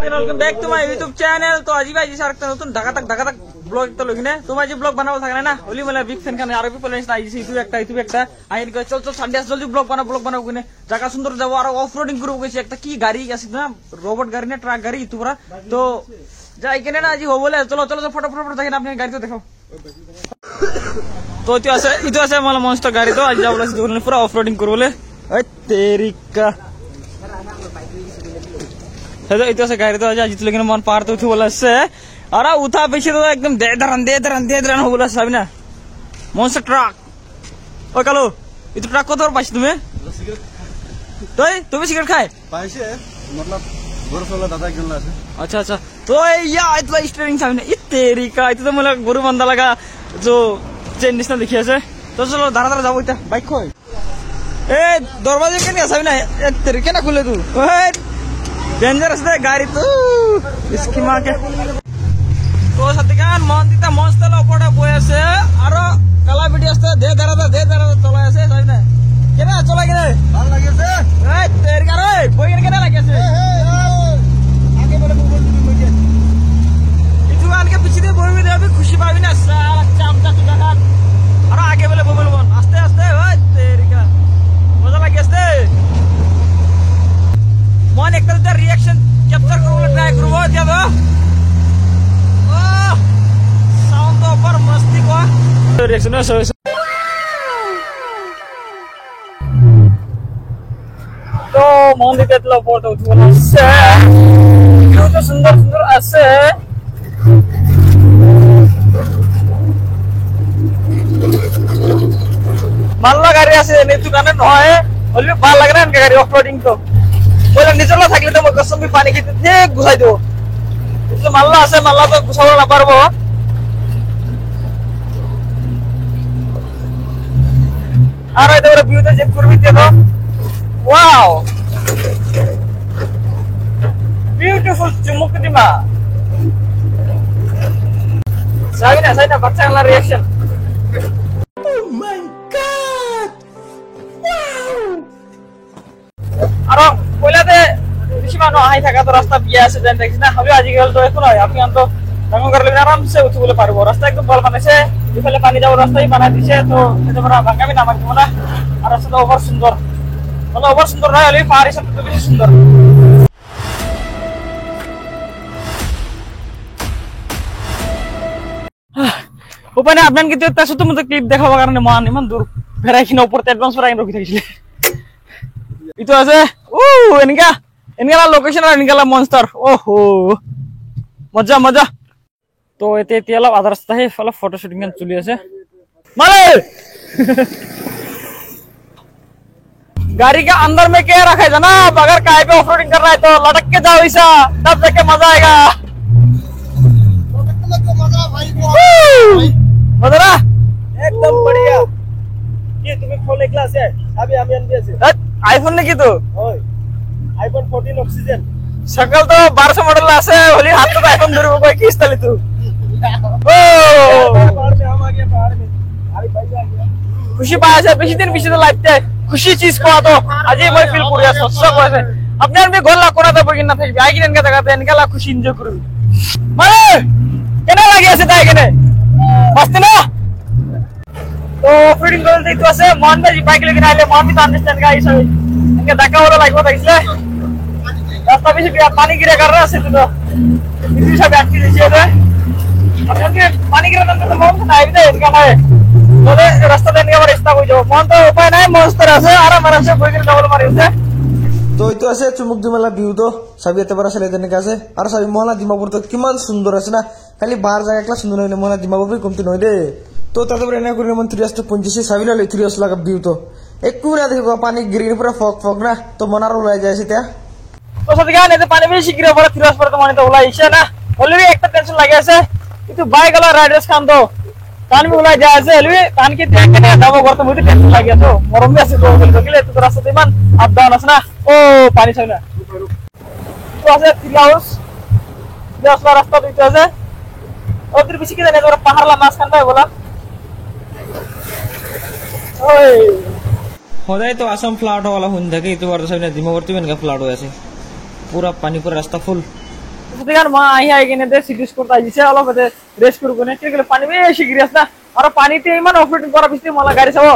Welcome back to my YouTube channel. तो আজি ভাই সারকটা নতুন ঢাকা তাক ব্লগ একটা লগিনে তোমার যে ব্লগ বানাবো থাকে না ওলি মানে বিগ ফ্যান কানে আরবি প্লেলিস্ট আইছি ইউটিউব একটা আইন কই চল সানডে জলদি ব্লগ বানাবো কিনে জায়গা সুন্দর যাবো আর অফ রোডিং করব কইছি একটা কি গাড়ি আছে না রোবট গাড়ি না ট্রাক গাড়ি তোমরা তো যাই কিনে না আজি হবলে চলো ফটো দেখেন আপনি গাড়ি তো দেখাও। তো ইতো আছে মানে মনস্টার গাড়ি তো আজ যাবো পুরো অফ রোডিং করবলে ওই তেরিকা इथे गाड़ी तो आज लेकिन मन पार तो बोला अरे उठा पीछे तो एकदम दे धरन हो बोला साहब ना मॉन्स्टर ट्रक ओ कालो इतो ट्रक को तो पाइस तुम्हें तो तुम्हें सिगरेट खाए पाइसे मतलब गोरु सोला दादा एकदम लासे अच्छा तो या इतना स्टीयरिंग साहब ने तेरी का इतो तो मला गुरु बंदा लगा जो चेन निस्ना देखिए से तो चलो धारा जाओ इतना बाइक खोए ए दरवाजे के नहीं साहब ना तेरी क्या ना खुले तू डेंजरस दे गाड़ी तो इसकी माँ के तो सत्यकान मानतीता मस्त लोपड़ा बोया से आरो कला वीडियोस तो दे दरा चला से सही ना केना चला के ভাল লাগে से ए तेरी का रे कोई केना लगे से आगे बोले बोल मुझे इजुआन के पीछे दे बोल में अभी खुशी पावी ना सारा चामचा चुकान और आगे बोले बोल आस्ते ओए तेरी का मजा लगे से मन एक तरह रिएक्शन कैप्चर करूँ ट्राई करूँ क्या तो साउंड तो ऊपर मस्ती को रिएक्शन है तो मन दिखे तो फोटो उठवाना से तो सुंदर ऐसे माल्ला गाड़ी ऐसे नहीं तो करने नॉय ओली बाल लग रहा है इनका गाड़ी ऑफ रोडिंग तो बोला निचला থাকলে তো कसम भी पानी खेते थे घुसाई दो इसलिए माल्ला আছে माल्ला तो घुसावला না পারবো আর এই দেখো ভিউতে চেক করবি তো ওয়াও বিউটিফুল চুমুকদিমা সাইনা বাচ্চা না রিঅ্যাকশন ও মাই গড ওয়াও আরো কইলাতে বেশি মানুষ আই থাকা তো রাস্তা বিয়ে আছে জান দেখিস না হবে আজি গেল তো এখন আপনি আন তো ডাঙ্গো করলে আরাম সে উঠে বলে পারবো রাস্তা একদম বল বানাইছে এখানে পানি যাওয়ার রাস্তাই বানাই দিয়েছে তো এটা বড় ভাঙাবি না আমার কি না আর রাস্তাটা ওভার সুন্দর মানে ওভার সুন্দর না হলে পাহাড়ি সাথে তো বেশি সুন্দর ওপানে আপনান কি তো শুধু মতো ক্লিপ দেখাবার কারণে মান ইমান দূর ফেরাই কিনা উপর অ্যাডভান্স ফেরাই রকি থাকিছিল itu আছে এনেকা লোকেশন আর এনেকা মনস্টার ওহো মজা তো এতে তেলা আধা রাস্তা হে ফলা ফটো শুটিং এর চলি আছে मारे गाड़ी के अंदर में क्या रखा है जनाब अगर काय पे ऑफ रोडिंग कर रहा है तो लटक के जाओ ऐसा तब जाके मजा आएगा मजा ना एकदम बढ़िया ये तुम्हें खोलने क्लास है अभी हम आईफोन ने की तो आईफोन 14 ऑक्सीजन शकल तो 1200 मॉडल আছে होली हाथ तो आईफोन धरबो कोई किस तले तू ओ पहाड़ में हम आ गए पहाड़ में अरे भाई आ गया खुशी पाया से बेसी दिन पीछे तो लागते खुशी चीज को तो आज ये मैं फील पूरा सब আছে আপনার भी গোল কোনা তো বগিন না থাকবে আইগিন এনকা জায়গাতে এনকা লা খুশি এনজয় করবি মানে কেনা লাগি আছে তাই কেনে মস্ত না तो फीडिंग कर देतो আছে মন ভাই বাইক लेके आले মন भी तो अंडरस्टैंड गाइस इनके धक्का वाला लागबो इसलिए रास्ता भी पानी गिरे कर रहा है तो इसी सब बैठ के नीचे है अब इनके पानी गिरे तो मौन ना आइबे इनका है बोले रास्ता देने का रास्ता कोई जो মন तो उपाय नहीं मस्त আছে आराम से कोई डबल मारी होते তো ইতো আছে চুমুকদিমালা ভিউ তো সবই এত বড় ছেলে দেনে কাছে আর সবই মোহনা দিমাপুর তো কিমান সুন্দর আছে না খালি বাহার জায়গা একলা সুন্দর হইলে মোহনা দিমাপুর কমতি নয় রে तो তারপরে এনে করে মন 325 সাবিলা লে 300 লাগা ভিউ তো একটু না দেখো পানি গ্রিন পুরো ফক না তো মনার উলাই যায় সেটা তো সত্যি এতে পানি বেশি গিরে পরে 300 পরে তো মনে তো উলাই ইছে না অলরেডি একটা টেনশন লাগি আছে কিন্তু বাইক वाला রাইডার্স খান তো কান भी উলাই যায় আছে অলরেডি কান কি দেখে না দাবো করতে মধ্যে টেনশন লাগি আছে মরম আছে তো গেলে তো রাস্তা ইমান আপ ডাউন আছে না ও পানি চাই না তো আছে ট্রি হাউস রাস্তা রাস্তা দিতে আছে ওদের বেশি কি জানে ওরা পাহাড়লা মাছ খান ভাই বলা সদায় তো আসাম ফ্লাড वाला हुन থাকে ইতো বার সামনে দিমাবর্তী মেনকা ফ্লাড হয়েছে পুরা পানি পুরা রাস্তা ফুল সেখানে মা আহি কিনে দে সিটি স্কোর আহিছে অলপ রেস্ট করব নে কি গেলে পানি বেশি গিরিয়াস না আর পানিতে ইমান অফরোডিং করা পিছতে মালা গাড়ি চাব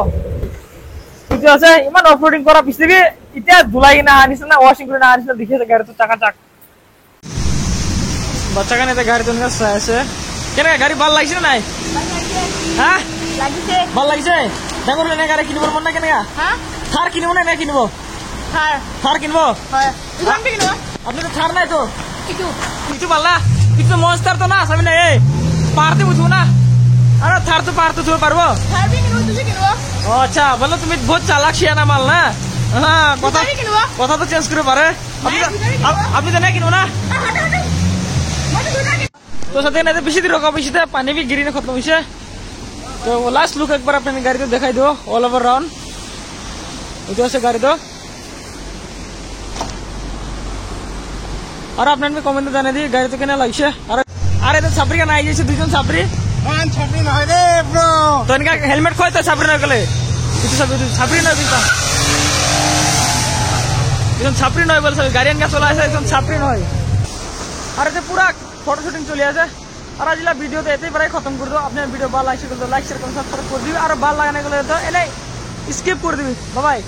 বুঝতে আছে ইমান অফরোডিং করা পিছতে বি ইতিয়া ধুলাই না আনিস না ওয়াশিং করে না আনিস না দেখিয়েছে গাড়ি তো চাকা চাক বাচ্চা কানে গাড়ি তো নিয়ে আছে কেন গাড়ি ভাল লাগছে না নাই হ্যাঁ লাগিছে ভাল লাগছে দেখো না গাড়ি কিনব মন না কেন হ্যাঁ থার কিনব না কিনব থার থার কিনব হয় দুজন কি কিনো আপনি তো থার নাই তো কিছু কিছু পাল্লা কিছু মনস্টার তো না সামনে এই পারতে বুঝবো না আরে থার তো পারতে তুই পারবো থার বি কিনো দুজন কিনো ও আচ্ছা বলো তুমি বহুত চালাক শিয়ানা মাল না হ্যাঁ কথা দুজন কিনো কথা তো চেঞ্জ করে পারে আপনি তো না কিনবো না মতে দুজন তো সাথে না বেশি দিন রকম বেশি পানি भी गिरी ना खत्म हुई तो लास्ट लुक एक बार अपने गाड़ी तो दिखाई दो ऑल ओवर राउंड उधर से गाड़ी दो और आपने भी कमेंट जाने दी गाड़ी तो केना লাগছে আর আরে তো সাবরি না আইছে দুজন সাবরি মান ছাপি নয় রে ব্রো তো ইনকা হেলমেট কই তো সাবরি না গলে কিছু সাবরি না দিতা দুজন সাবরি নয় বলছে গাড়ি আনকা চলা আছে একজন সাবরি নয় আর এতে পুরা ফটো শুটিং চলে আছে আর আজলা ভিডিও তো এতেই প্রায় খতম করে দাও আপনার ভিডিও ভালো লাগছে তো লাইক শেয়ার কমেন্ট সাবস্ক্রাইব করে দিবি আর ভালো লাগানে গেলে তো এনে স্কিপ করে দিবি বাই বাই